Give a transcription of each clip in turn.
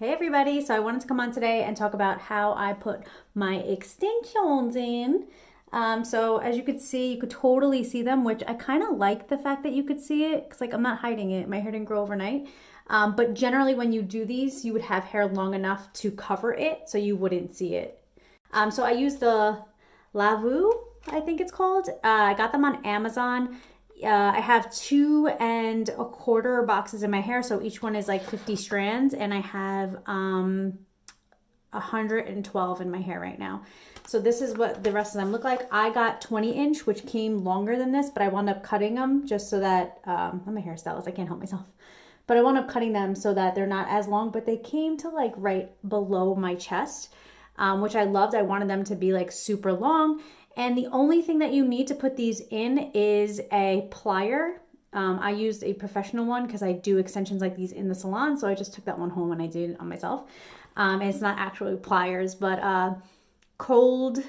Hey everybody, so I wanted to come on today and talk about how I put my extensions in. So as you could see, you could totally see them, which I kind of like the fact that you could see it because like I'm not hiding it. My hair didn't grow overnight. But generally when you do these, you would have hair long enough to cover it so you wouldn't see it. So I use the LaaVoo, I think it's called. I got them on Amazon. I have 2¼ boxes in my hair, so each one is like 50 strands, and I have 112 in my hair right now. So this is what the rest of them look like. I got 20-inch, which came longer than this, but I wound up cutting them just so that I'm a hairstylist, I can't help myself. But I wound up cutting them so that they're not as long, but they came to like right below my chest, which I loved. I wanted them to be like super long. And the only thing that you need to put these in is a plier. I used a professional one because I do extensions like these in the salon. So I just took that one home and I did it on myself. And it's not actually pliers, but cold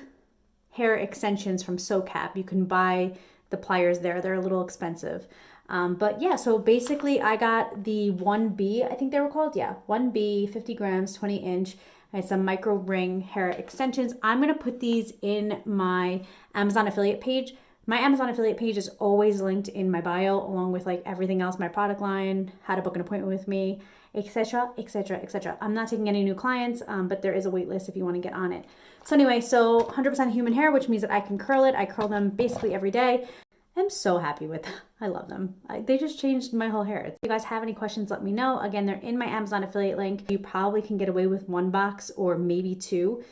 hair extensions from SoCap. You can buy the pliers there. They're a little expensive. But yeah, so basically I got the 1B, I think they were called. Yeah, 1B, 50 grams, 20-inch. I had some micro ring hair extensions. I'm going to put these in my Amazon affiliate page. My Amazon affiliate page is always linked in my bio, along with like everything else, my product line, how to book an appointment with me, etc., etc., etc. I'm not taking any new clients, but there is a wait list if you want to get on it. So anyway, so 100% human hair, which means that I can curl it. I curl them basically every day. I'm so happy with them. I love them. They just changed my whole hair. If you guys have any questions, let me know. Again, they're in my Amazon affiliate link. You probably can get away with one box or maybe two.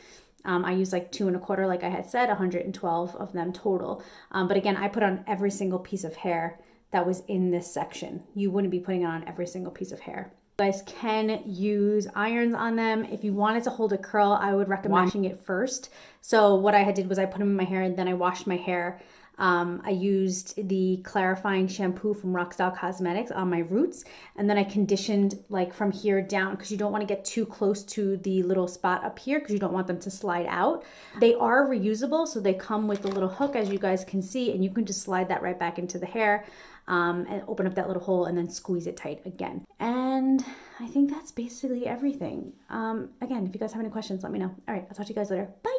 I use like 2¼ like I had said, 112 of them total. But again, I put on every single piece of hair that was in this section. You wouldn't be putting it on every single piece of hair. You guys can use irons on them. If you wanted to hold a curl, I would recommend washing it first. So what I did was I put them in my hair and then I washed my hair. I used the clarifying shampoo from Rockstyle Cosmetics on my roots, and then I conditioned like from here down because you don't want to get too close to the little spot up here because you don't want them to slide out. They are reusable, so they come with a little hook, as you guys can see, and you can just slide that right back into the hair and open up that little hole and then squeeze it tight again. And I think that's basically everything. Again, if you guys have any questions, let me know. All right, I'll talk to you guys later. Bye.